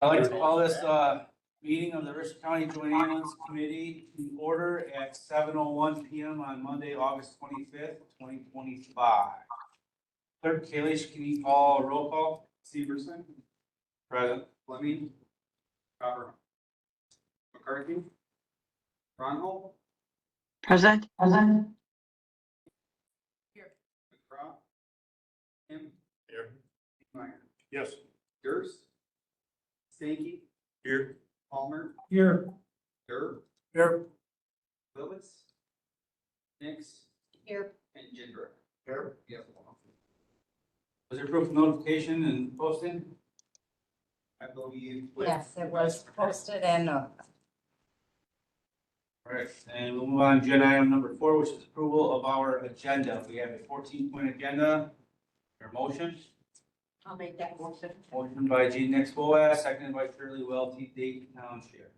I'd like to call this meeting of the Richland County Joint Ambulance Committee to order at 7:01 p.m. on Monday, August 25th, 2025. Clerk Kalish, can you call a roll call? Severson, Present. Fleming, Copper, McCarthy, Ronald, Present. McCraw, Kim, Here. Meyer, Yes. Durst, Stanky, Here. Palmer, Here. Durr, Here. Lillis, Nix, Here. and Gendra. Here. Yes. Was there proof of notification and posting? I believe. Yes, it was posted and notified. All right, and we'll move on to agenda item number 4, which is approval of our agenda. We have a 14-point agenda. Your motion? I'll make that motion. Motion by Gene Nix Boas, seconded by Shirley Welty, Dayton Township.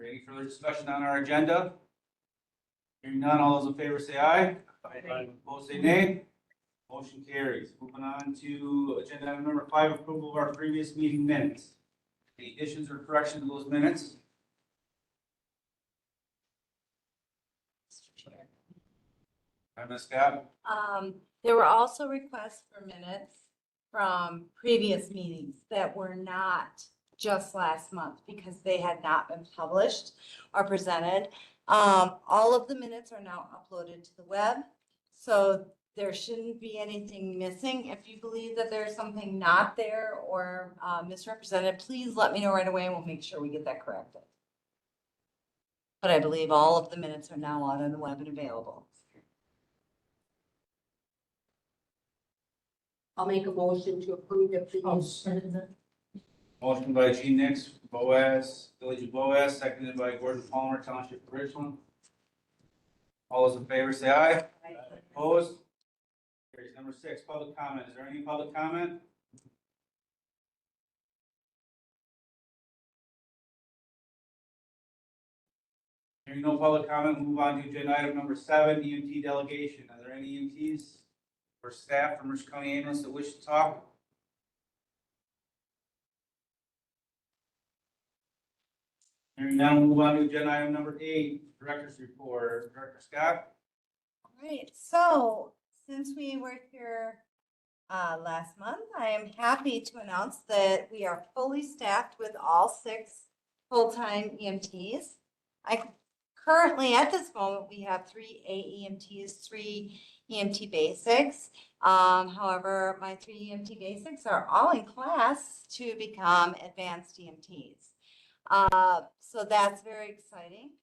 Any further discussion on our agenda? Hearing none, all those in favor say aye. Aye. Opposed say nay. Motion carries. Moving on to agenda item number 5, approval of our previous meeting minutes. Any additions or corrections to those minutes? Ms. Scott? There were also requests for minutes from previous meetings that were not just last month because they had not been published or presented. All of the minutes are now uploaded to the web, so there shouldn't be anything missing. If you believe that there's something not there or misrepresented, please let me know right away and we'll make sure we get that corrected. But I believe all of the minutes are now out on the web and available. I'll make a motion to approve the previous. Motion by Gene Nix Boas, Village of Boas, seconded by Gordon Palmer, Township of Richland. All those in favor say aye. Opposed? Carries. Number 6, public comment. Is there any public comment? Hearing no public comment, we'll move on to agenda item number 7, EMT delegation. Are there any EMTs or staff from Richland County Ambulance that wish to talk? Hearing none, we'll move on to agenda item number 8, Director's Report. Director Scott? All right, so since we were here last month, I am happy to announce that we are fully staffed with all 6 full-time EMTs. Currently, at this moment, we have 3 AEMTs, 3 EMT basics. However, my 3 EMT basics are all in class to become advanced EMTs. So that's very exciting.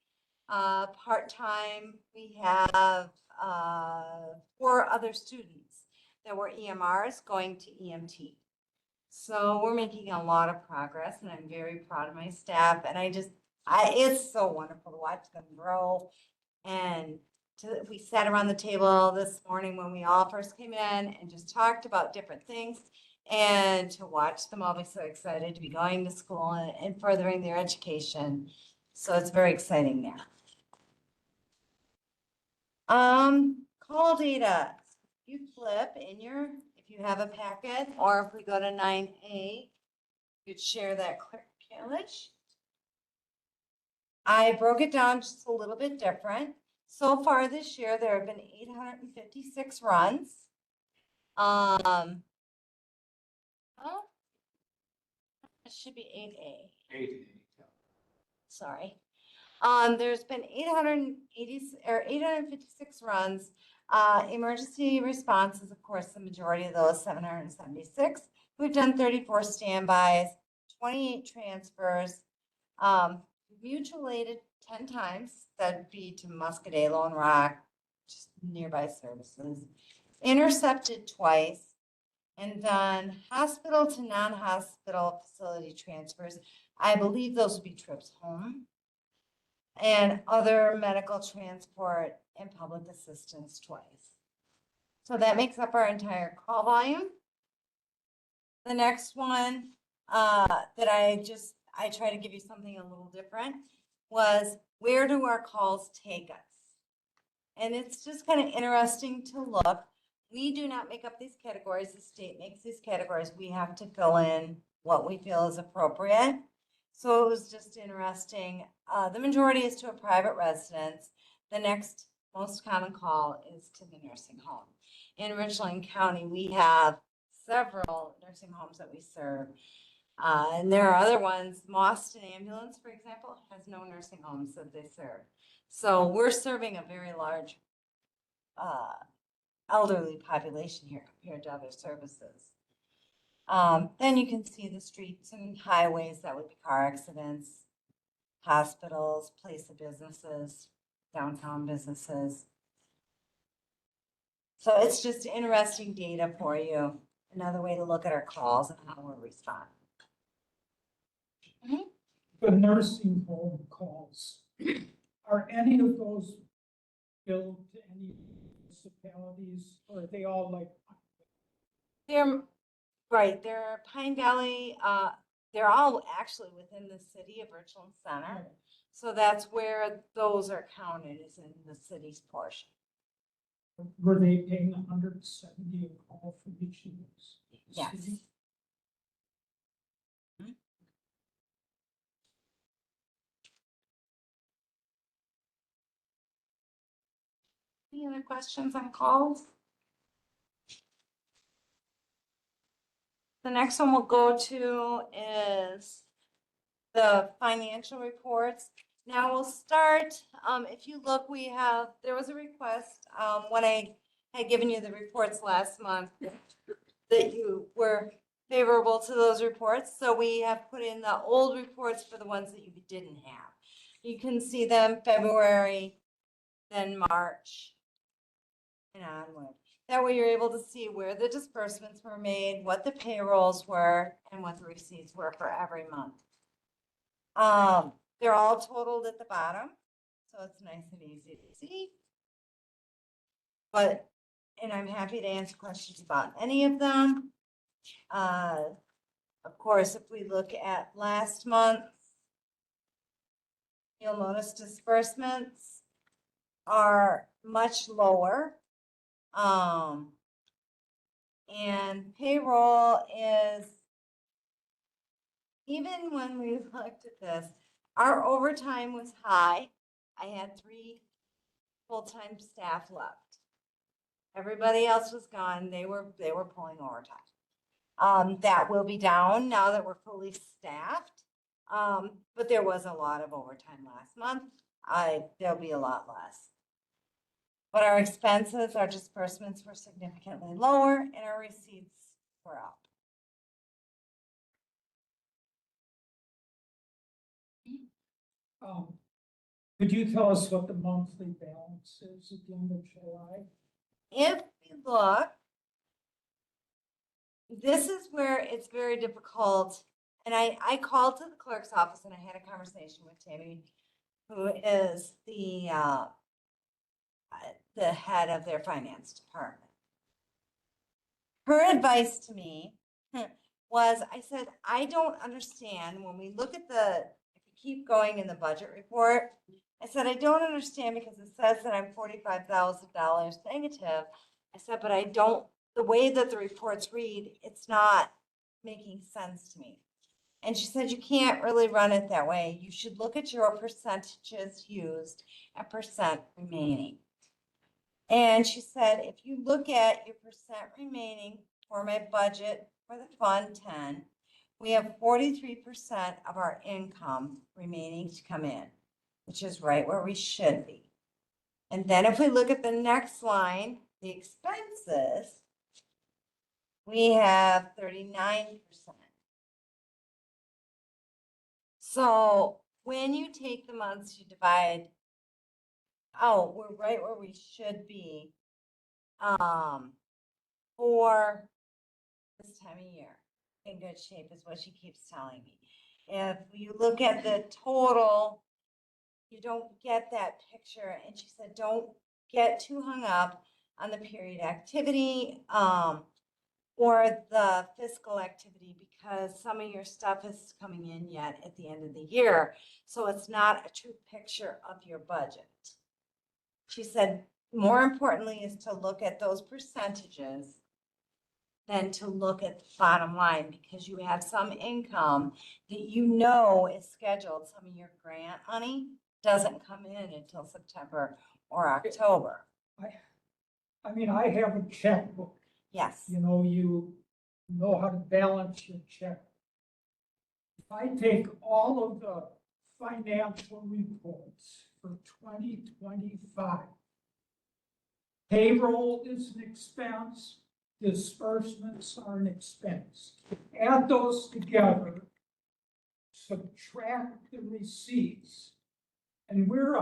Part-time, we have 4 other students that were EMRs going to EMT. So we're making a lot of progress and I'm very proud of my staff. And it's so wonderful to watch them grow. And we sat around the table this morning when we all first came in and just talked about different things. And to watch them all be so excited to be going to school and furthering their education. So it's very exciting now. Call data. You flip in if you have a packet, or if we go to 9A, you'd share that quick Kalish. I broke it down just a little bit different. So far this year, there have been 856 runs. It should be 8A. 8. Sorry. There's been 856 runs. Emergency responses, of course, the majority of those, 776. We've done 34 standbys, 28 transfers, mutual aided 10 times. That'd be to Muscadet, Lone Rock, just nearby services. Intercepted twice. And then hospital to non-hospital facility transfers. I believe those would be trips home. And other medical transport and public assistance twice. So that makes up our entire call volume. The next one that I try to give you something a little different was, where do our calls take us? And it's just kind of interesting to look. We do not make up these categories. The state makes these categories. We have to fill in what we feel is appropriate. So it was just interesting. The majority is to a private residence. The next most common call is to the nursing home. In Richland County, we have several nursing homes that we serve. And there are other ones. Boston Ambulance, for example, has no nursing homes that they serve. So we're serving a very large elderly population here compared to other services. Then you can see the streets and highways, that would be car accidents, hospitals, place of businesses, downtown businesses. So it's just interesting data for you. Another way to look at our calls and how we respond. The nursing home calls, are any of those billed to any municipalities, or are they all like? They're, right, they're Pine Valley, they're all actually within the city of Richland Center. So that's where those are counted, is in the city's portion. Were they paying 170 a call for each of those? Yes. cities? Any other questions on calls? The next one we'll go to is the financial reports. Now we'll start, if you look, there was a request, when I had given you the reports last month, that you were favorable to those reports. So we have put in the old reports for the ones that you didn't have. You can see them February, then March, and onward. That way you're able to see where the disbursements were made, what the payrolls were, and what the receipts were for every month. They're all totaled at the bottom, so it's nice and easy to see. And I'm happy to answer questions about any of them. Of course, if we look at last month, you'll notice disbursements are much lower. And payroll is, even when we looked at this, our overtime was high. I had 3 full-time staff left. Everybody else was gone. They were pulling overtime. That will be down now that we're fully staffed. But there was a lot of overtime last month. There'll be a lot less. But our expenses, our disbursements were significantly lower and our receipts were up. Could you tell us what the monthly balance is at the end of July? If you look, this is where it's very difficult. And I called to the clerk's office and I had a conversation with Tammy, who is the head of their finance department. Her advice to me was, I said, I don't understand when we look at if you keep going in the budget report, I said, I don't understand because it says that I'm $45,000 negative. I said, but the way that the reports read, it's not making sense to me. And she said, you can't really run it that way. You should look at your percentages used and percent remaining. And she said, if you look at your percent remaining for my budget for the Fund 10, we have 43% of our income remaining to come in, which is right where we should be. And then if we look at the next line, the expenses, we have 39%. So when you take the months, you divide, we're right where we should be for this time of year. In good shape is what she keeps telling me. If you look at the total, you don't get that picture. And she said, don't get too hung up on the period activity or the fiscal activity, because some of your stuff is coming in yet at the end of the year. So it's not a true picture of your budget. She said, more importantly is to look at those percentages than to look at the bottom line, because you have some income that you know is scheduled. Some of your grant money doesn't come in until September or October. I mean, I have a checkbook, Yes. you know how to balance your check. If I take all of the financial reports for 2025, payroll is an expense, disbursements are an expense. Add those together, subtract the receipts, and we're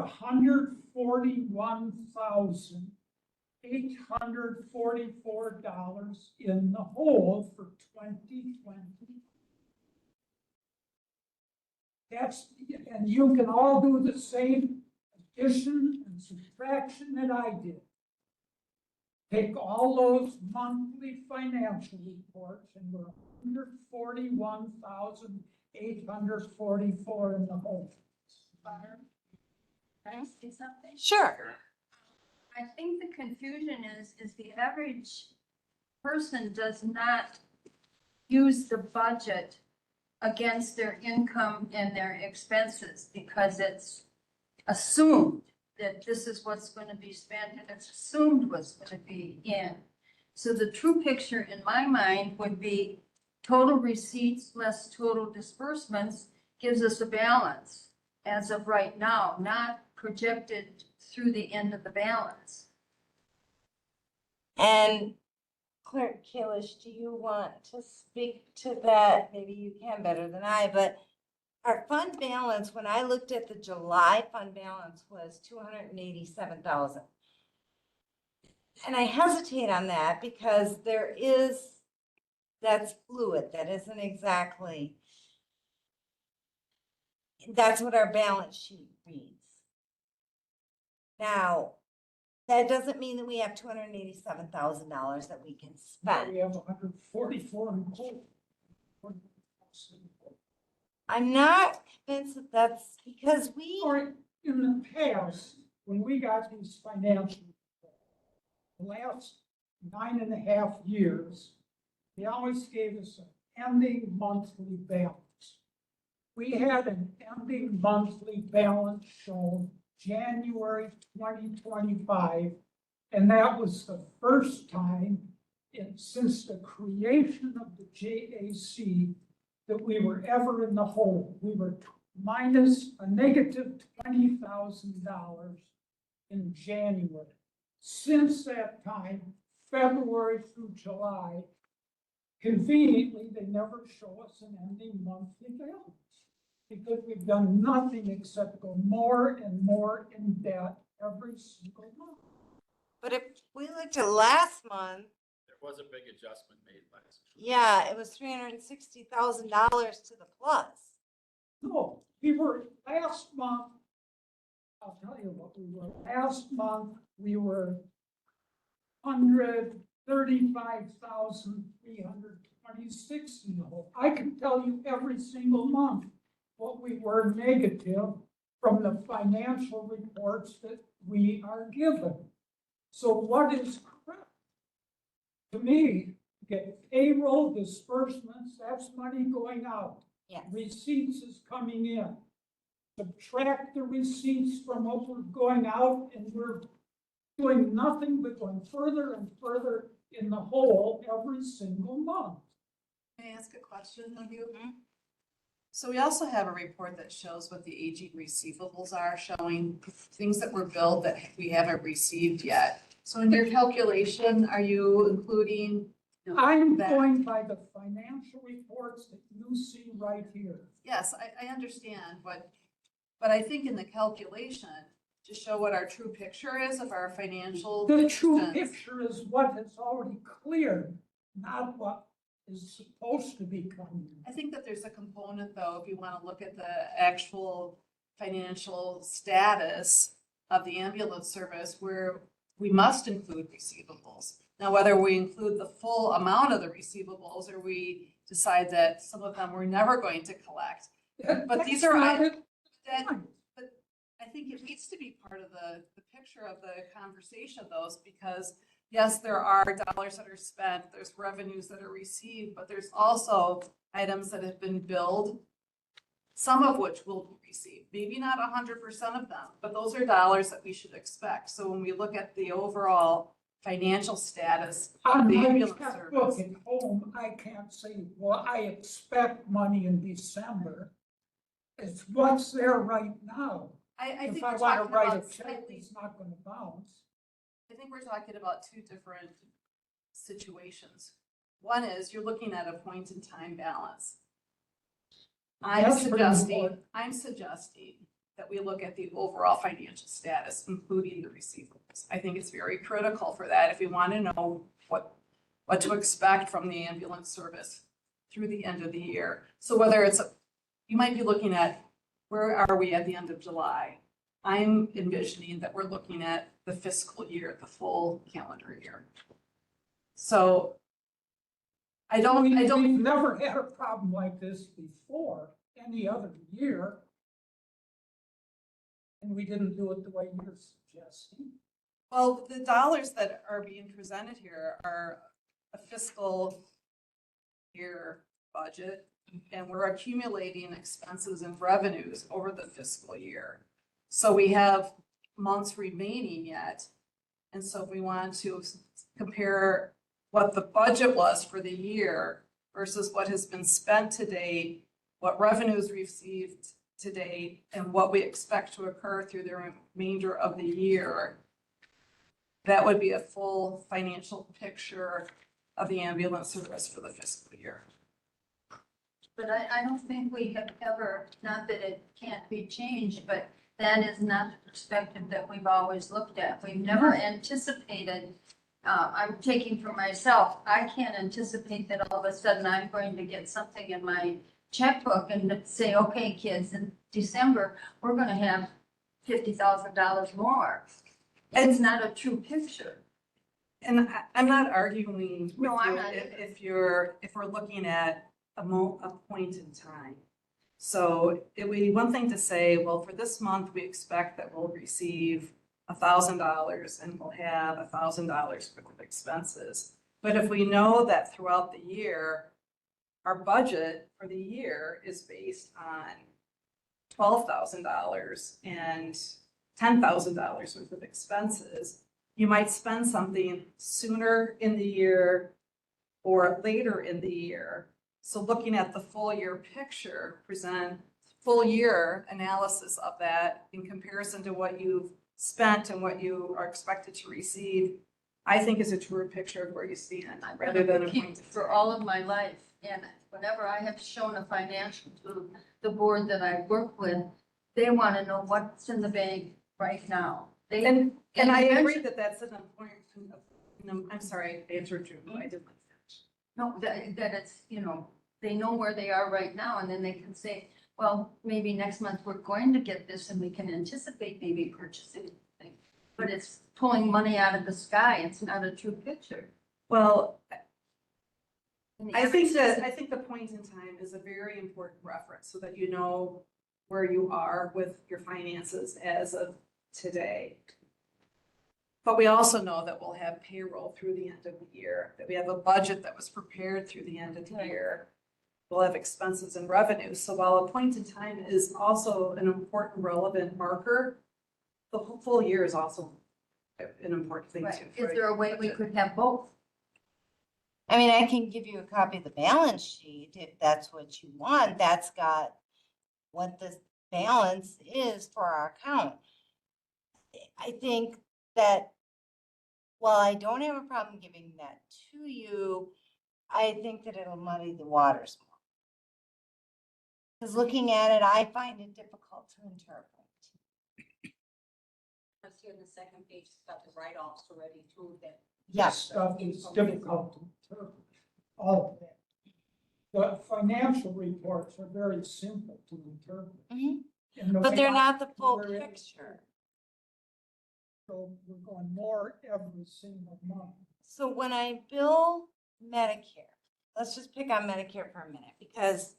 $141,844 in the hole for 2020. And you can all do the same addition and subtraction that I did. Take all those monthly financial reports and we're $141,844 in the hole. Can I say something? Sure. I think the confusion is the average person does not use the budget against their income and their expenses because it's assumed that this is what's going to be spent and it's assumed what's going to be in. So the true picture in my mind would be total receipts less total disbursements gives us a balance as of right now, not projected through the end of the balance. And Clerk Kalish, do you want to speak to that? Maybe you can better than I, but our fund balance, when I looked at the July fund balance, was 287,000. And I hesitate on that because that's fluid. That isn't exactly, that's what our balance sheet reads. Now, that doesn't mean that we have $287,000 that we can spend. We have 144 in hole. I'm not convinced that that's because Or in the past, when we got these financial, the last 9.5 years, they always gave us an ending monthly balance. We had an ending monthly balance shown January 2025, and that was the first time since the creation of the JAC that we were ever in the hole. We were minus a negative $20,000 in January. Since that time, February through July, conveniently, they never show us an ending monthly balance because we've done nothing except go more and more in debt every single month. But if we looked at last month, There was a big adjustment made last year. yeah, it was $360,000 to the plus. No, we were last month, I'll tell you what we were. Last month, we were 135,326 in the hole. I can tell you every single month what we were negative from the financial reports that we are given. So what is correct? To me, get payroll disbursements, that's money going out. Yes. Receipts is coming in. Subtract the receipts from what we're going out, and we're doing nothing but going further and further in the hole every single month. Can I ask a question of you? So we also have a report that shows what the aging receivables are, showing things that were billed that we haven't received yet. So in your calculation, are you including? I'm that? going by the financial reports that you see right here. Yes, I understand, but I think in the calculation, to show what our true picture is of our financial. The true expense. picture is what has already cleared, not what is supposed to be coming. I think that there's a component, though, if you want to look at the actual financial status of the ambulance service, where we must include receivables. Now, whether we include the full amount of the receivables or we decide that some of them we're never going to collect. But these are That's not items it. but I think it needs to be part of the picture of the conversation of those, because yes, there are dollars that are spent, there's revenues that are received, but there's also items that have been billed, some of which will be received, maybe not 100% of them, but those are dollars that we should expect. So when we look at the overall financial status of On the my ambulance checkbook service. at home, I can't say, well, I expect money in December. It's what's there right now. I think If I we're want to talking write a about check, slightly, it's not gonna bounce. I think we're talking about two different situations. One is you're looking at a point in time balance. That's pretty important. I'm suggesting that we look at the overall financial status, including the receivables. I think it's very critical for that if we want to know what to expect from the ambulance service through the end of the year. So whether it's, you might be looking at, where are we at the end of July? I'm envisioning that we're looking at the fiscal year, the full calendar year. So I don't, We've never had a problem like this before, any other year. And we didn't do it the way you're suggesting. well, the dollars that are being presented here are a fiscal year budget, and we're accumulating expenses and revenues over the fiscal year. So we have months remaining yet. And so if we want to compare what the budget was for the year versus what has been spent to date, what revenues received to date, and what we expect to occur through the remainder of the year, that would be a full financial picture of the ambulance service for the fiscal year. But I don't think we have ever, not that it can't be changed, but that is not the perspective that we've always looked at. We've never anticipated, I'm taking for myself, I can't anticipate that all of a sudden I'm going to get something in my checkbook and say, okay, kids, in December, we're gonna have $50,000 more. It's not a true picture. And I'm not arguing with No, I'm you not either. if we're looking at a point in time. So it would be one thing to say, well, for this month, we expect that we'll receive $1,000 and we'll have $1,000 worth of expenses. But if we know that throughout the year, our budget for the year is based on $12,000 and $10,000 worth of expenses, you might spend something sooner in the year or later in the year. So looking at the full year picture, present full year analysis of that in comparison to what you've spent and what you are expected to receive, I think is a truer picture of where you stand rather than a point. For all of my life, and whenever I have shown a financial to the board that I work with, they want to know what's in the bank right now. And I you agree mentioned- that that's an important, I'm sorry, I interrupted you, I didn't. No, that it's, you know, they know where they are right now, and then they can say, well, maybe next month we're going to get this and we can anticipate maybe purchasing things. But it's pulling money out of the sky. It's not a true picture. Well, And the I think average the point in time is a very important reference so that you know where you are with your finances as of today. But we also know that we'll have payroll through the end of the year, that we have a budget that was prepared through the end of the year. We'll have expenses and revenues. So while a point in time is also an important relevant marker, the full year is also an important thing Right. too. Is there a way we could have both? I mean, I can give you a copy of the balance sheet if that's what you want. That's got what the balance is for our account. I think that while I don't have a problem giving that to you, I think that it'll muddy the waters more. Because looking at it, I find it difficult to interpret. Let's see on the second page, it's got the write-offs already too, that. This stuff is difficult to interpret, all of that. The financial reports are very simple to interpret. Mhm. And the But way they're I- not the full we're in- picture. So we're going more every single month. So when I bill Medicare, let's just pick on Medicare for a minute, because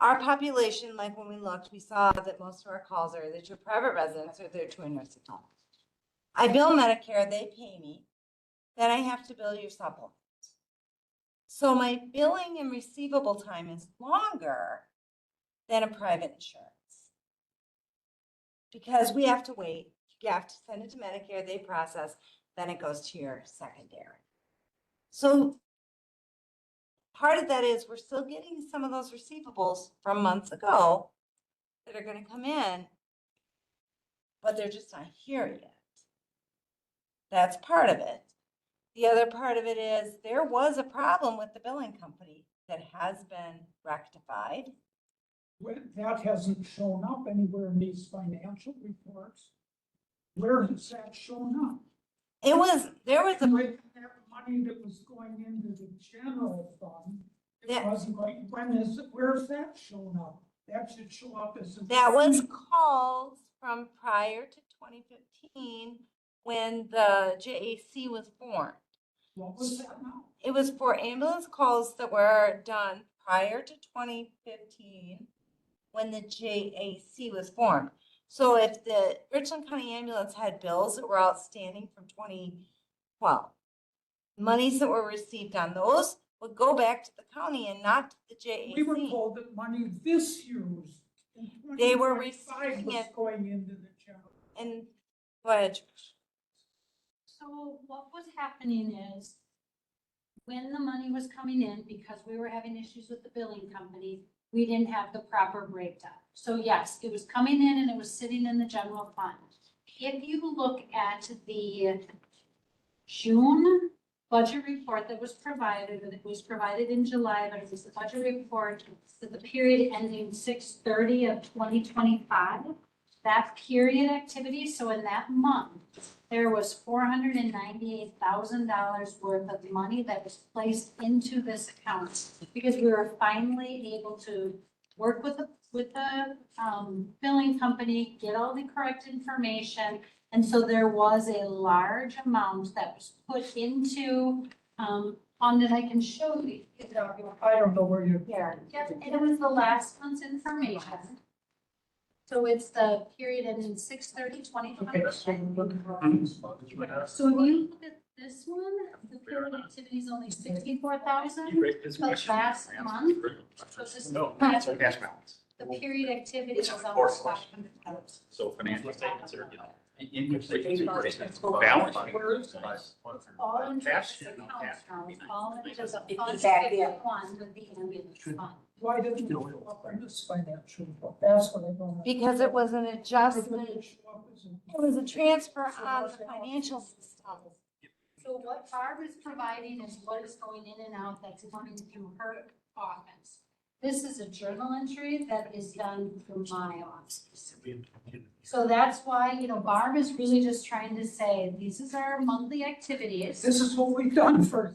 our population, like when we looked, we saw that most of our calls are either to private residents or they're to a nursing home. I bill Medicare, they pay me. then I have to bill your supplement. So my billing and receivable time is longer than a private insurance. Because we have to wait, you have to send it to Medicare, they process, then it goes to your secondary. So part of that is we're still getting some of those receivables from months ago that are gonna come in, but they're just not here yet. That's part of it. The other part of it is there was a problem with the billing company that has been rectified. That hasn't shown up anywhere in these financial reports. Where has that shown up? There was a, With that money that was going into the general fund, it That- wasn't going, where's that shown up? That should show up as a. that was calls from prior to 2015 when the JAC was formed. What was that now? It was for ambulance calls that were done prior to 2015 when the JAC was formed. So if the Richland County ambulance had bills that were outstanding from 2012, monies that were received on those would go back to the county and not to the JAC. We were told that money this year was. in They were 2025 receiving was it. going into the general. And, go ahead, Trish. So what was happening is when the money was coming in, because we were having issues with the billing company, we didn't have the proper breakdown. So yes, it was coming in and it was sitting in the general fund. If you look at the June budget report that was provided, and it was provided in July, but it was the budget report for the period ending 6/30 of 2025. That period activity, so in that month, there was $498,000 worth of money that was placed into this account because we were finally able to work with the billing company, get all the correct information. And so there was a large amount that was put into, on that I can show you. I don't know where you're. Here, yes, and it was the last month's information. So it's the period ending 6/30/2025. So if you look at this one, the period activity is only 64,000. But last month, so this is No, last- it's cash balance. the period activity was almost 500,000. So financial statements are, you know. Income statement. Balance. All into Cash, this no account cash. now, all into the fund Back there. 51 with the ambulance fund. Why didn't it show up in this financial report? That's what I don't. Because it was an adjustment, It show up as a- it was a transfer on the financial system. So what Barb is providing is what is going in and out that's coming through her office. This is a journal entry that is done through my office. So that's why, Barb is really just trying to say, these is our monthly activities. This is what we've done for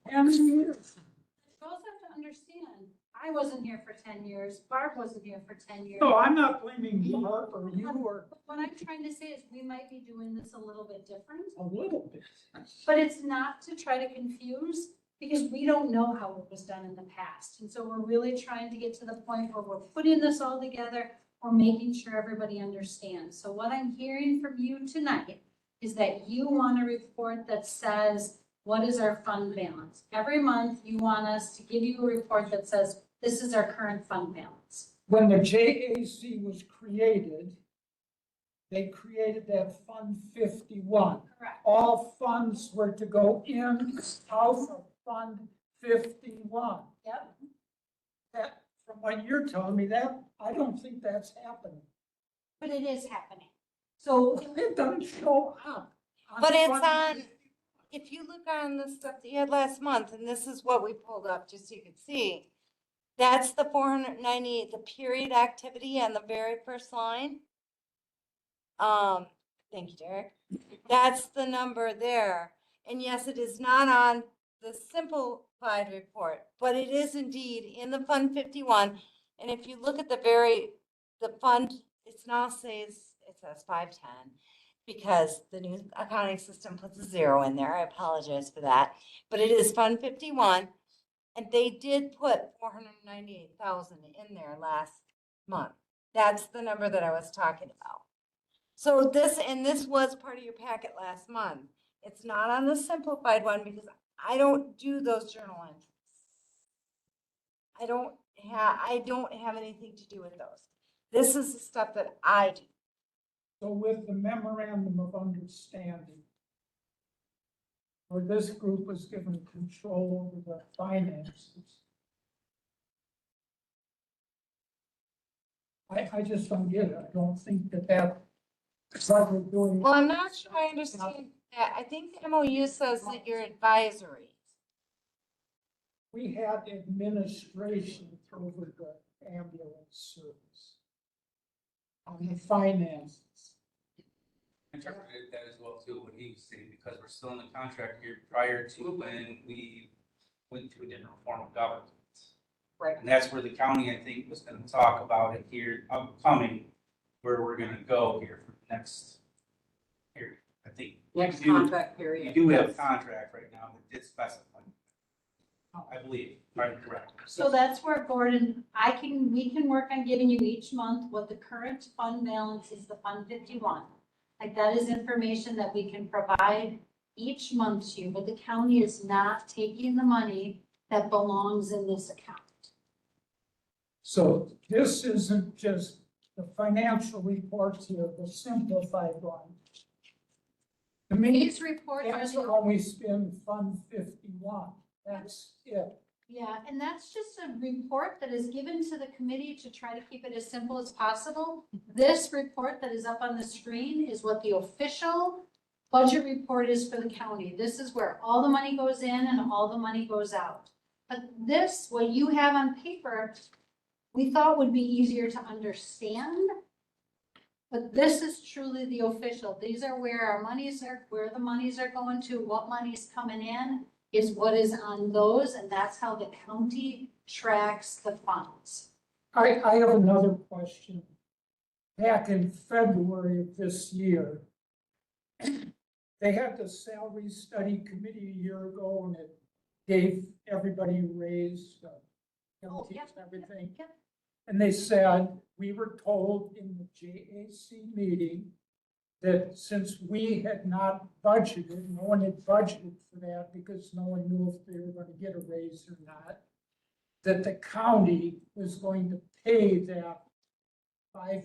10 years. You also have to understand, I wasn't here for 10 years, Barb wasn't here for 10 years. No, I'm not blaming Barb or you or But what I'm trying to say is we might be doing this a little bit different, a little bit. but it's not to try to confuse because we don't know how it was done in the past. And so we're really trying to get to the point where we're putting this all together, or making sure everybody understands. So what I'm hearing from you tonight is that you want a report that says, what is our fund balance? Every month, you want us to give you a report that says, this is our current fund balance. When the JAC was created, they created that Fund 51. Correct. All funds were to go in, out of Fund 51. Yep. That, from what you're telling me, that, I don't think that's happening. But it is happening. So It doesn't show up. But it's Fund on- 51. If you look on the stuff that you had last month, and this is what we pulled up, just so you could see, that's the 498, the period activity on the very first line. Thank you, Derek. That's the number there. And yes, it is not on the simplified report, but it is indeed in the Fund 51. And if you look at the fund, it's now says, it says 510 because the new accounting system puts a 0 in there. I apologize for that. But it is Fund 51. And they did put 498,000 in there last month. That's the number that I was talking about. So this was part of your packet last month. It's not on the simplified one because I don't do those journal entries. I don't have anything to do with those. This is the stuff that I do. So with the memorandum of understanding, where this group was given control over the finances, I just don't get it. I don't think that's what we're doing. Well, I'm not sure I understand that. I think the MOU says that you're advisory. We had administration over the ambulance service on the finances. I interpreted that as well too, what he was saying, because we're still in the contract year prior to when we went to a different form of government. Right. And that's where the county, I think, was gonna talk about it here upcoming, where we're gonna go here for the next period. I think. Next we do- contract period. We do have a contract right now that did specify, I believe, if I'm correct. So that's where Gordon, we can work on giving you each month what the current fund balance is, the Fund 51. Like that is information that we can provide each month to you, but the county is not taking the money that belongs in this account. So this isn't just the financial reports here, the simplified one. To me, These reports are that's the how we spend Fund 51. That's it. Yeah, and that's just a report that is given to the committee to try to keep it as simple as possible. This report that is up on the screen is what the official budget report is for the county. This is where all the money goes in and all the money goes out. But this, what you have on paper, we thought would be easier to understand. But this is truly the official. These are where our monies are, where the monies are going to, what money's coming in is what is on those, and that's how the county tracks the funds. I have another question. Back in February of this year, they had the salary study committee a year ago and it gave everybody a raise, penalties and everything. Yep. And they said, we were told in the JAC meeting that since we had not budgeted, no one had budgeted for that because no one knew if they were going to get a raise or not, that the county was going to pay that 5%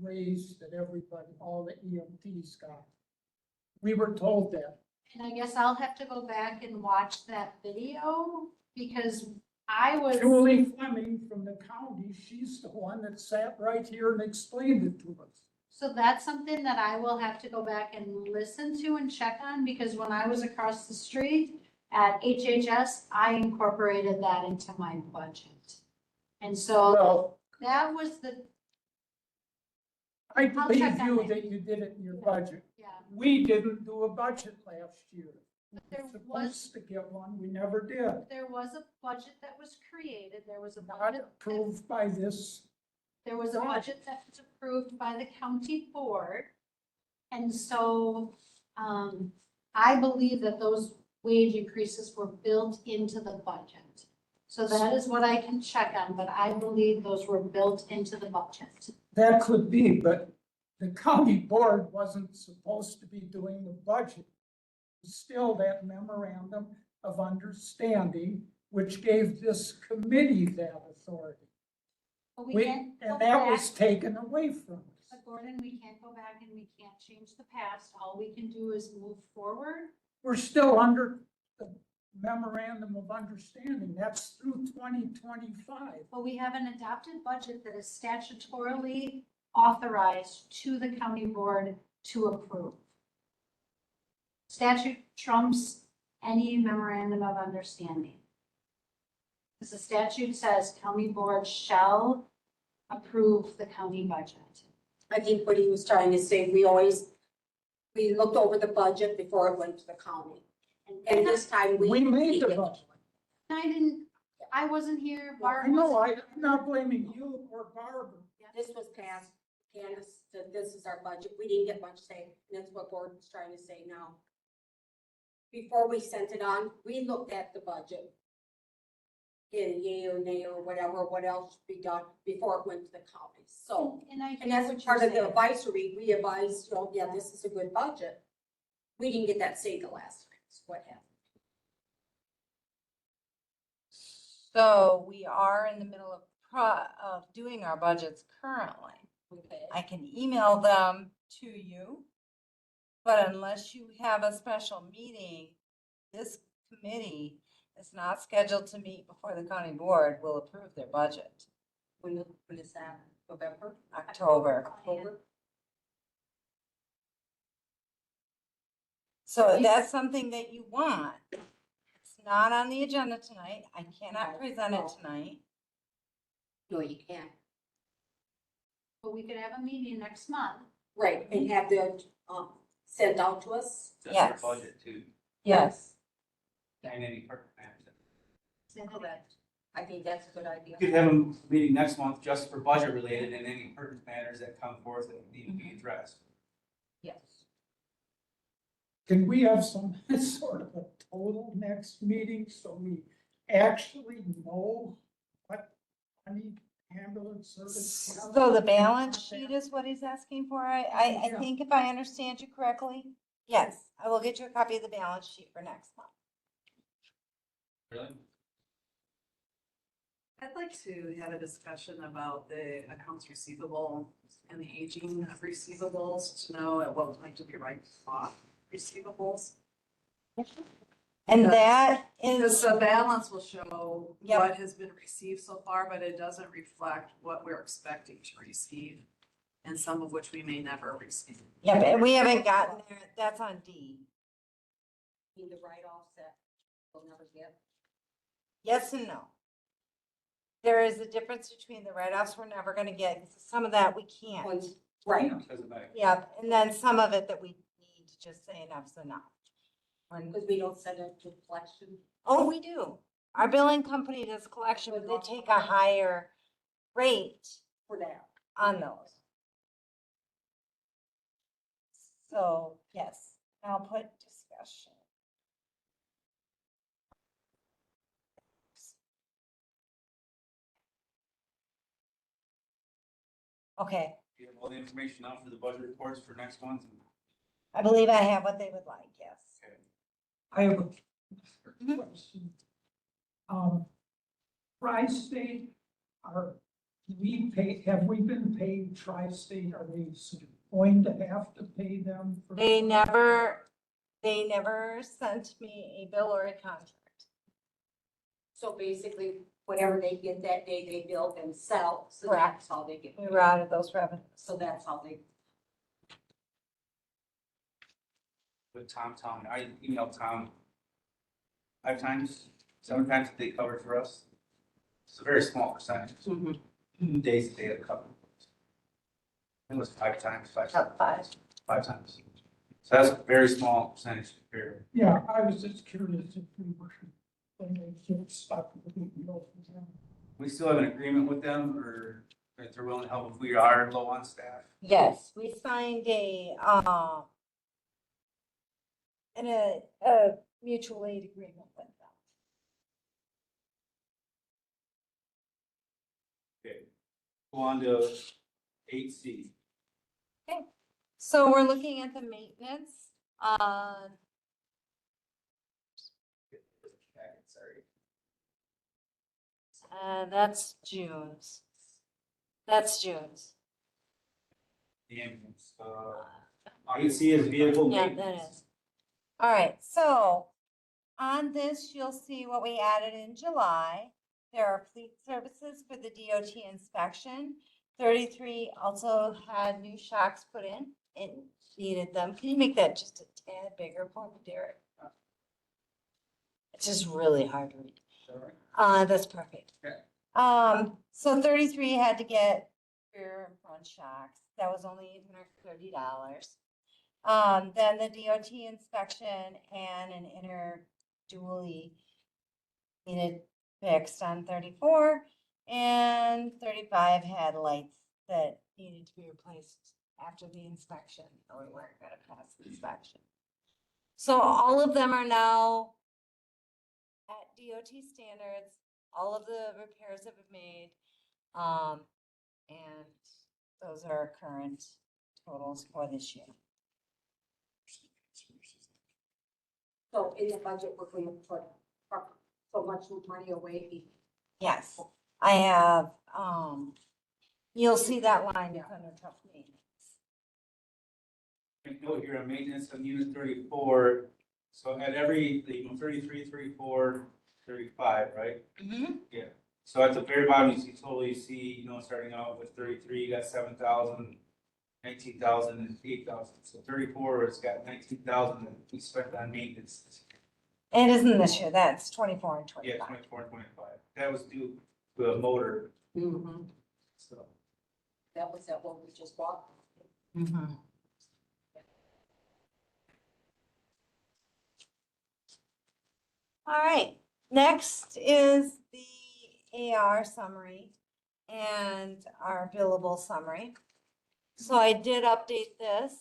raise that everybody, all the EMTs got. We were told that. And I guess I'll have to go back and watch that video because I was, Julie Fleming from the county, she's the one that sat right here and explained it to us. so that's something that I will have to go back and listen to and check on because when I was across the street at HHS, I incorporated that into my budget. And so Well, that was the, I I'll believe check on you that. that you did it in your budget. yeah, We didn't do a budget last year. We there were was, supposed to get one, we never did. there was a budget that was created, there was a Not budget. approved by this. There was a budget that was approved by the county board. And so, I believe that those wage increases were built into the budget. So that is what I can check on, but I believe those were built into the budget. That could be, but the county board wasn't supposed to be doing the budget. Still, that memorandum of understanding, which gave this committee that authority. But We, can't go and that was back- taken away from us. But Gordon, we can't go back and we can't change the past. All we can do is move forward. We're still under the memorandum of understanding. That's through 2025. But we have an adopted budget that is statutorily authorized to the county board to approve. Statute trumps any memorandum of understanding. Because the statute says county board shall approve the county budget. I think what he was trying to say, we looked over the budget before it went to the county. And this time We made the did. budget. I wasn't here, I Barb know, wasn't. I'm not blaming you or Barbara. This was passed, Candace said this is our budget, we didn't get much say, and that's what Gordon's trying to say now. Before we sent it on, we looked at the budget. In yay or nay or whatever, what else should be done before it went to the county, so. And I And hear as what part you're of the saying. advisory, we advised, yeah, this is a good budget. We didn't get that say the last time, so what happened? So we are in the middle of doing our budgets currently. Okay. I can email them to you. But unless you have a special meeting, this committee is not scheduled to meet before the county board will approve their budget. When is that? November? October. October? So if that's something that you want, it's not on the agenda tonight. I cannot present it tonight. No, you can't. But we could have a meeting next month. Right, and have them, sent out to us? That's Yes. our budget too, Yes. and any part. Correct. I think that's a good idea. You could have a meeting next month just for budget related and any pertinent matters that come forth that need to be addressed. Yes. Can we have some sort of a total next meeting so we actually know what any ambulance service? So the balance sheet is what he's asking for. I Yeah. think if I understand you correctly, yes, I will get you a copy of the balance sheet for next month. Really? I'd like to have a discussion about the accounts receivable and the aging of receivables to know at what point do we write off receivables. And Because- that Because is, the balance will show Yep. what has been received so far, but it doesn't reflect what we're expecting to receive. And some of which we may never receive. yeah, but we haven't gotten there. That's on D. I mean, the write-offs that we'll never get. Yes and no. There is a difference between the write-offs we're never gonna get, some of that we can't. Ones- Right, Because of that. Yep, and then some of it that we need to just say enough's enough. because we don't send it to collection. Oh, we do. Our billing company does collection, but they take a higher rate For that. on those. So, yes, I'll put discussion. Okay, You have all the information now for the budget reports for next month. I believe I have what they would like, yes. Okay. I have a Mhm. question. Tri-State, have we been paid Tri-State? Are they going to have to pay them? for- They never sent me a bill or a contract. So basically, whatever they get that day, they bill themselves, so Correct. that's how they get. We were out of those revenues. So that's how they, With Tom, I emailed Tom 5 times, 7 times that they covered for us. It's a very small percentage. Days that they had covered. It was 5 times, About five. 5 times. So that's a very small percentage compared. Yeah, I was just curious if we were, when they get stuck with the bill for them. We still have an agreement with them, or if they're willing to help if we are low on staff. Yes, we signed a mutual aid agreement with them. Okay. Go on to 8C. So we're looking at the maintenance, Sorry. that's June's. That's June's. The ambulance. 8C is vehicle Yeah, maintenance. that is. All right, so on this, you'll see what we added in July. There are fleet services for the DOT inspection. 33 also had new shocks put in. It needed them. Can you make that just a tad bigger for me, Derek? It's just really hard to read. That's perfect. Okay. So 33 had to get rear and front shocks. That was only $830. Then the DOT inspection and an inner dually needed fixed on 34, and 35 had lights that needed to be replaced after the inspection, or we weren't gonna pass the inspection. So all of them are now at DOT standards. All of the repairs have been made. And those are our current totals for this year. So in the budget, we're going to put so much money away. Yes, I have, you'll see that line is under tough maintenance. Make note here on maintenance on unit 34, so at every, 33, 34, 35, right? Mm-hmm. So at the very bottom, you see total, you see, starting out with 33, you got 7,000, 19,000, and 8,000. So 34, it's got 19,000 that we spent on maintenance. It isn't this year, that's 24 and Yeah, 25. 24 and 25. That was due to a motor, Mm-hmm. so. That was that one we just bought. Mm-hmm. All right, next is the AR summary and our billable summary. So I did update this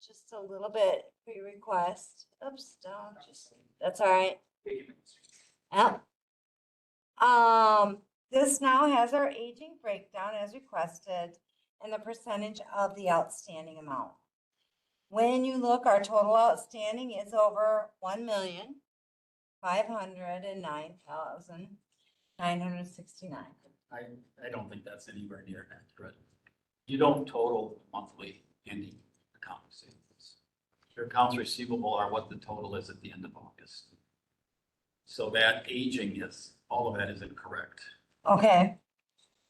just a little bit pre-request. Oops, don't just, that's all right. Yep. This now has our aging breakdown as requested and the percentage of the outstanding amount. When you look, our total outstanding is over 1,509,969. I don't think that's anywhere near accurate. You don't total monthly ending account receivables. Your accounts receivable are what the total is at the end of August. So that aging is, all of that is incorrect. Okay,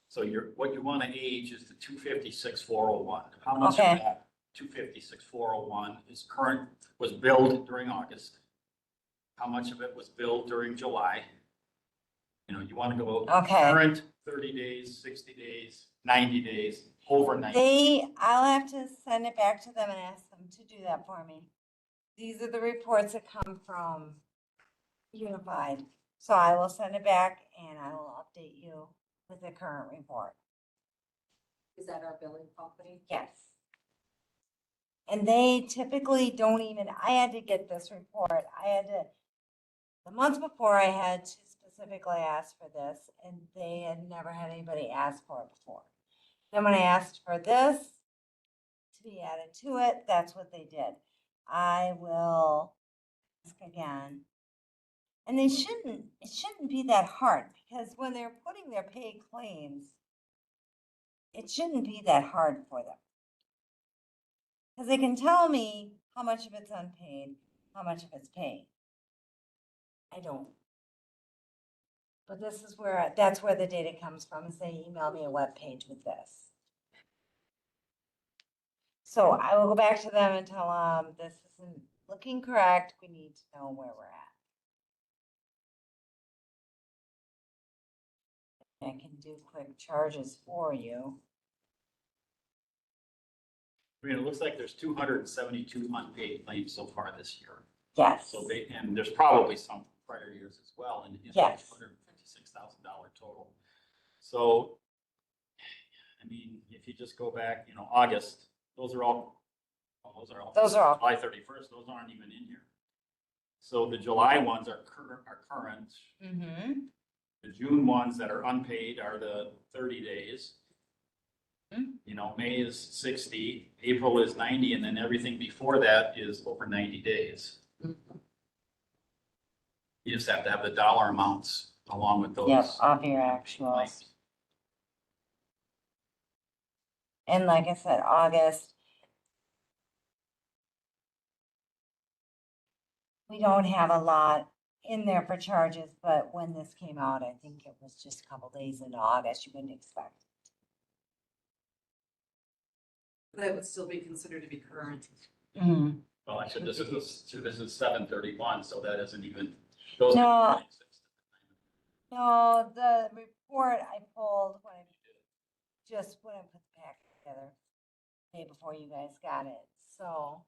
So what you want to age is the 256,401. How much of Okay. that 256,401 is current, was billed during August? How much of it was billed during July? You want to go Okay. current 30 days, 60 days, 90 days, over 90. I'll have to send it back to them and ask them to do that for me. These are the reports that come from Unified. So I will send it back and I will update you with the current report. Is that our billing company? Yes. And they typically don't even, I had to get this report. The month before I had to specifically ask for this and they had never had anybody ask for it before. Then when I asked for this to be added to it, that's what they did. I will ask again. And it shouldn't be that hard because when they're putting their paid claims, it shouldn't be that hard for them. Because they can tell me how much of it's unpaid, how much of it's paid. I don't. But that's where the data comes from, is they email me a web page with this. So I will go back to them and tell them this isn't looking correct. We need to know where we're at. I can do quick charges for you. It looks like there's 272 unpaid claims so far this year. Yes. So and there's probably some prior years as well, and it's Yes. $156,000 total. So, if you just go back, August, those are all July 31st, those aren't even in here. So the July ones are current. Mm-hmm. The June ones that are unpaid are the 30 days. May is 60, April is 90, and then everything before that is over 90 days. You just have to have the dollar amounts along with those. Yep, off your actuals. claims. And like I said, August. We don't have a lot in there for charges, but when this came out, I think it was just a couple days into August, you wouldn't expect. That would still be considered to be current. Mm-hmm. Well, actually, this is 7/31, so that isn't even. Those No. are the claims. No, the report I pulled when I put the pack together, the day before you guys got it, so.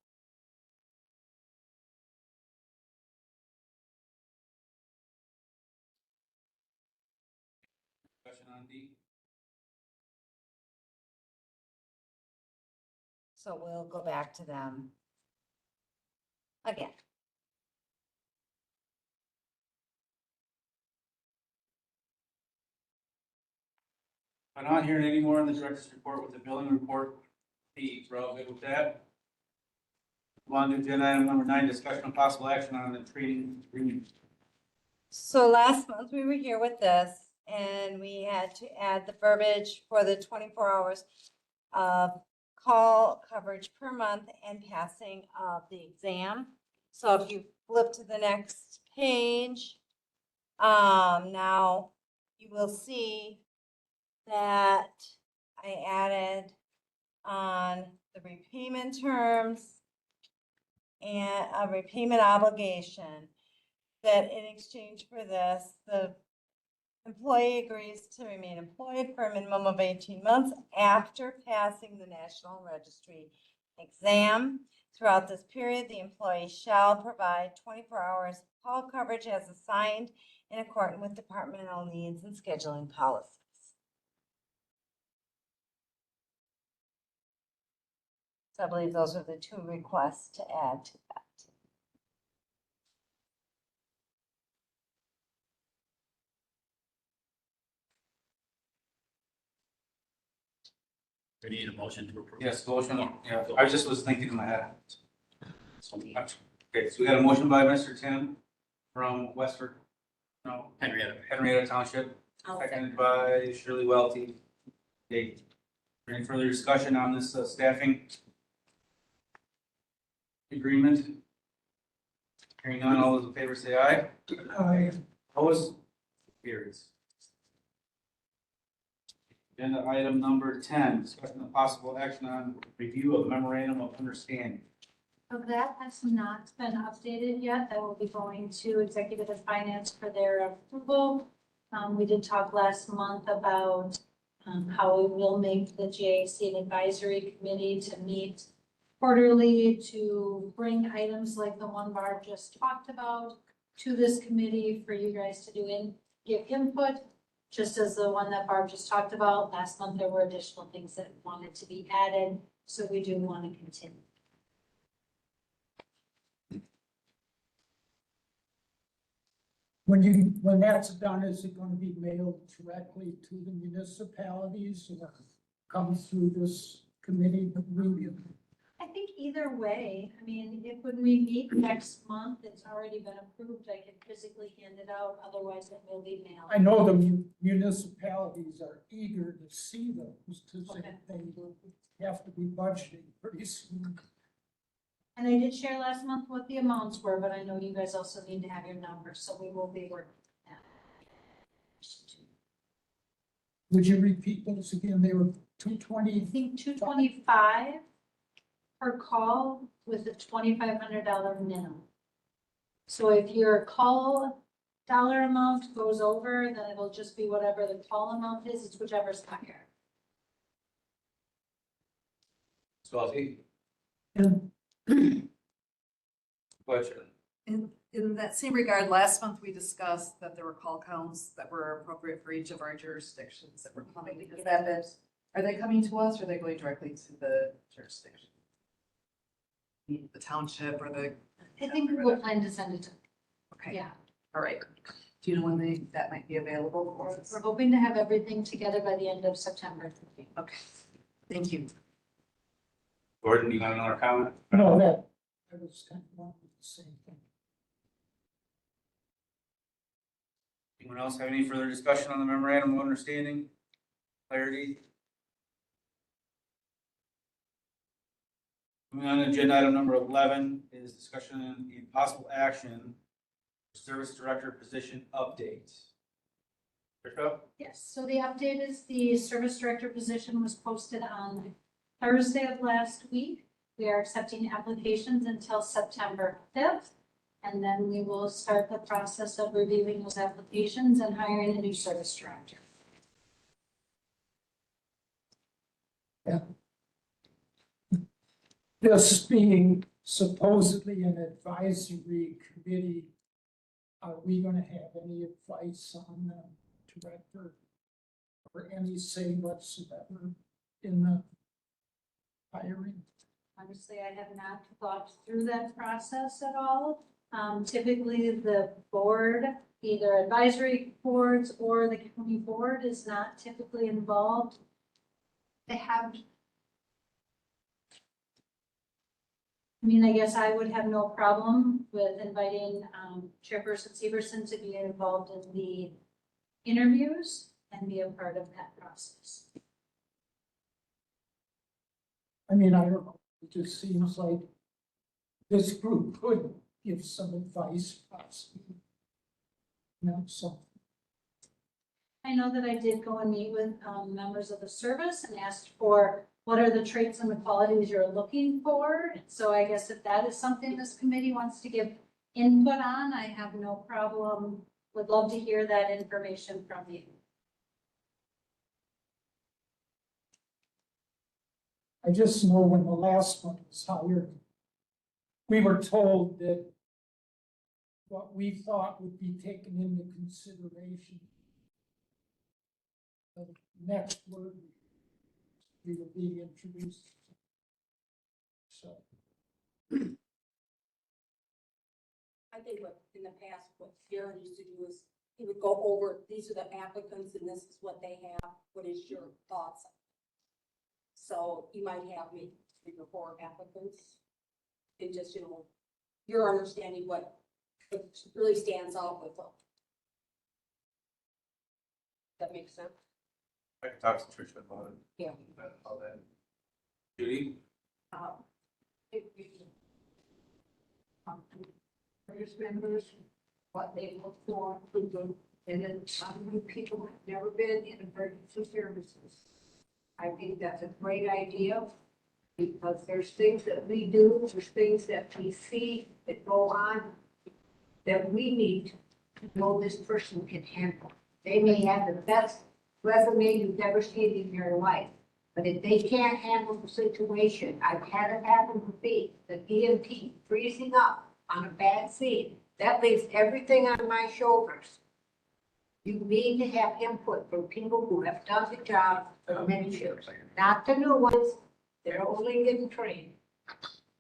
Question on D? So we'll go back to them again. I'm not hearing any more on the director's report with the billing report. We're all good with that? On to agenda item number 9, discussion of possible action on the training agreement. So last month we were here with this and we had to add the verbiage for the 24 hours of call coverage per month and passing of the exam. So if you flip to the next page, now you will see that I added on the repayment terms and a repayment obligation, that in exchange for this, the employee agrees to remain employed for a minimum of 18 months after passing the National Registry exam. Throughout this period, the employee shall provide 24 hours call coverage as assigned in accordance with departmental needs and scheduling policies. So I believe those are the two requests to add to that. We need a motion to approve. Yes, motion, yeah, I just was thinking in my head. Okay, so we got a motion by Mr. Tim from Westford, no, Henrietta Township, I'll seconded by Shirley Welty. Okay, any further discussion on this staffing agreement? Hearing none, all those in favor say aye. I, Opposed? Carries. Agenda item number 10, discussion of possible action on review of memorandum of understanding. So that has not been updated yet. That will be going to executive and finance for their approval. We did talk last month about how we will make the JAC an advisory committee to meet quarterly to bring items like the one Barb just talked about to this committee for you guys to do and give input. Just as the one that Barb just talked about, last month there were additional things that wanted to be added, so we do want to continue. when that's done, is it gonna be mailed directly to the municipalities or come through this committee review? I think either way, I mean, if when we meet next month, it's already been approved, I can physically hand it out, otherwise it will be mailed. I know the municipalities are eager to see those, because Okay. they have to be budgeting pretty soon. And I did share last month what the amounts were, but I know you guys also need to have your numbers, so we will be working on that. Would you repeat those again? They were I 220. think 225 per call with a $2,500 minimum. So if your call dollar amount goes over, then it'll just be whatever the call amount is, it's whichever's higher. Swati? And Question. In that same regard, last month we discussed that there were call counts that were appropriate for each of our jurisdictions that were coming. Has that been, are they coming to us or are they going directly to the jurisdiction? The township or the, I think we'll plan to send it to, okay, yeah. all right. Do you know when that might be available for us? We're hoping to have everything together by the end of September. Okay, thank you. Gordon, you got another comment? no, that, I was kind of wondering the same thing. Anyone else have any further discussion on the memorandum of understanding? Clarity? Moving on to agenda item number 11 is discussion and possible action, service director position update. Tricia? Yes, so the update is the service director position was posted on Thursday of last week. We are accepting applications until September 5th. And then we will start the process of reviewing those applications and hiring a new service director. This being supposedly an advisory committee, are we gonna have any advice on the director? Or any say whatsoever in the hiring? Honestly, I have not thought through that process at all. Typically, the board, either advisory boards or the county board is not typically involved. They have I mean, I guess I would have no problem with inviting Chairperson Severson to be involved in the interviews and be a part of that process. I mean, I don't know, it just seems like this group could give some advice, possibly. You know, so, I know that I did go and meet with members of the service and asked for what are the traits and the qualities you're looking for. And so I guess if that is something this committee wants to give input on, I have no problem. Would love to hear that information from you. I just know when the last one was hired, we were told that what we thought would be taken into consideration. The next word we were being introduced. So, I think what, in the past, what Darren used to do is, he would go over, these are the applicants and this is what they have, what is your thoughts? So you might have maybe 3 or 4 applicants, and just, you know, your understanding what really stands out with them. That makes sense? I can talk to Tricia about it. Yeah. About that. Judy? First members, what they look for, and then some new people have never been in emergency services. I think that's a great idea, because there's things that we do, there's things that we see that go on, that we need to know this person can handle. They may have the best resume you've ever seen in your life, but if they can't handle the situation, I've had it happen with me, the EMT freezing up on a bad scene, that leaves everything on my shoulders. You need to have input from people who have done the job for many years, not the new ones, they're only getting trained.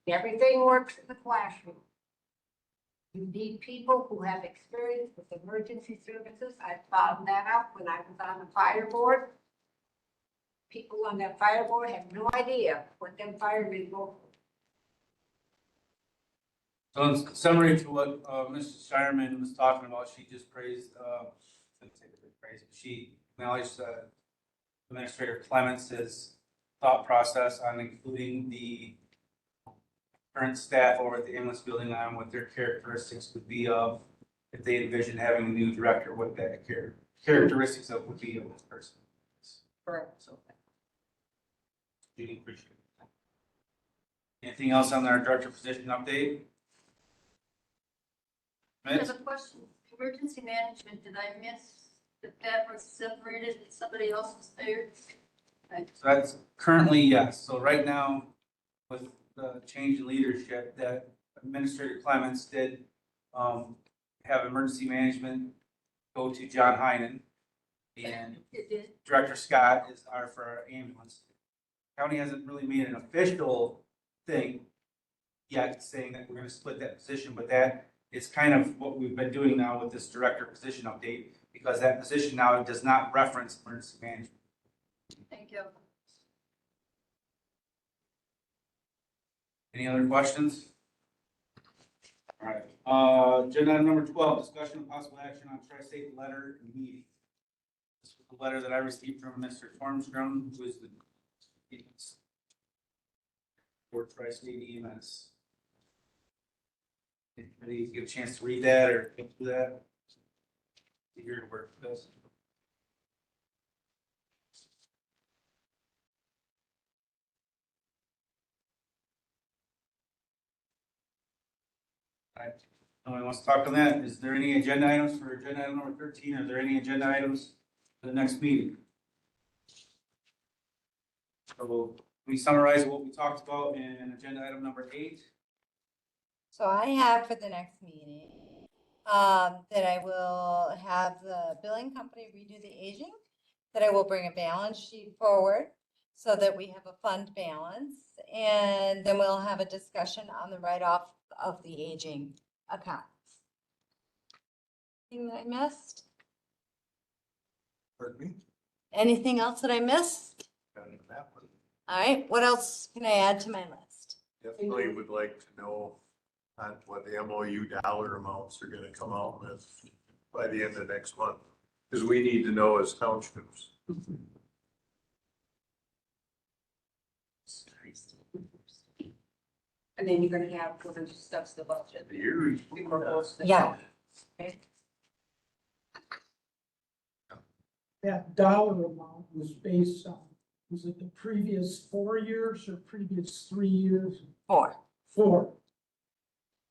Everything works in the classroom. You need people who have experience with emergency services. I found that out when I was on the fire board. People on that fire board have no idea what them firemen go through. So in summary to what Mrs. Shireman was talking about, she just praised, she acknowledged Administrator Clemence's thought process on including the current staff over at the ambulance building on what their characteristics would be of if they envision having a new director, what that characteristics of would be of this person. Correct. So, Judy, appreciate it. Anything else on our director position update? I have a question. Emergency management, did I miss that was separated and somebody else was there? So that's currently, yes. So right now, with the change in leadership, that Administrator Clements did have emergency management go to John Heinen. And It did. Director Scott is for our ambulance. County hasn't really made an official thing yet saying that we're gonna split that position, but that is kind of what we've been doing now with this director position update, because that position now does not reference emergency management. Thank you. Any other questions? All right, agenda item number 12, discussion of possible action on tri-state letter and meeting. This was the letter that I received from Mr. Tormstrom, who is the for tri-state EMS. Anybody get a chance to read that or go through that? Eager to work with us. All right, nobody wants to talk on that. Is there any agenda items for agenda item number 13? Are there any agenda items for the next meeting? So we summarize what we talked about in agenda item number 8. So I have for the next meeting, that I will have the billing company redo the aging, that I will bring a balance sheet forward so that we have a fund balance, and then we'll have a discussion on the write-off of the aging accounts. Anything that I missed? Pardon me? Anything else that I missed? Got into that one. All right, what else can I add to my list? Definitely would like to know on what the MOU dollar amounts are gonna come out with by the end of next month. Because we need to know as townships. And then you're gonna have, we're gonna discuss the budget. Before it goes to the- Yeah. That dollar amount was based on, was it the previous 4 years or previous 3 years? 4. 4.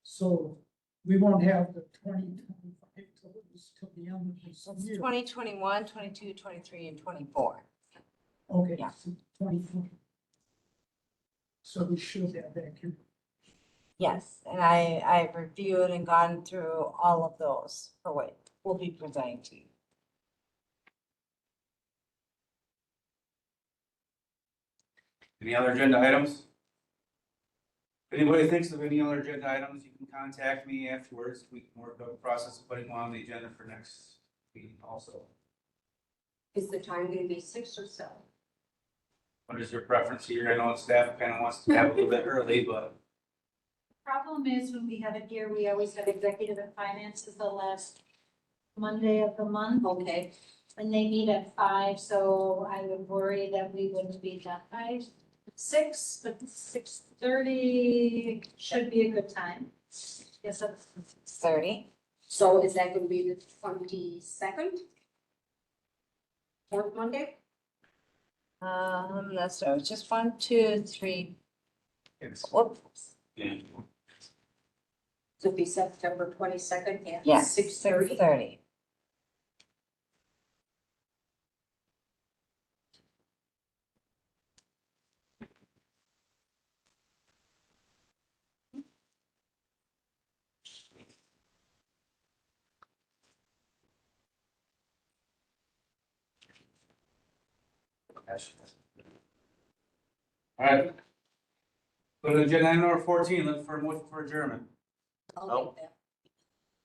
So we won't have the 2025 totals till the end of this year. 2021, 22, 23, and 24. Okay, Yeah. so 24. So we should have accurate. Yes, and I've reviewed and gone through all of those for what we'll be presenting to you. Any other agenda items? If anybody thinks of any other agenda items, you can contact me afterwards. We can work out the process of putting one on the agenda for next meeting also. Is the time gonna be 6 or 7? What is your preference here? I know staff kind of wants to have a little bit early, but Problem is, when we have it here, we always have executive and finance is the last Monday of the month. Okay, And they meet at 5, so I would worry that we wouldn't be done by 6, but 6:30 should be a good time. Yes, that's 30. so is that gonna be the 22nd? Fourth Monday? Let's know, just 1, 2, 3. Whoops. yeah. So it'd be September 22nd at Yes, 6:30? 6:30. All right. Go to agenda item number 14, look for a motion for adjournment. I'll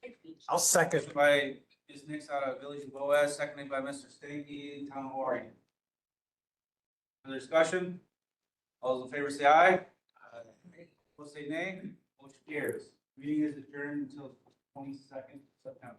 take that. I'll second. Motion by Ms. Nix out of Village of Boaz, seconded by Mr. Stankey, Town of Warren. Further discussion? All those in favor say aye. Opposed say nay. Motion carries. Meeting is adjourned until 22nd September.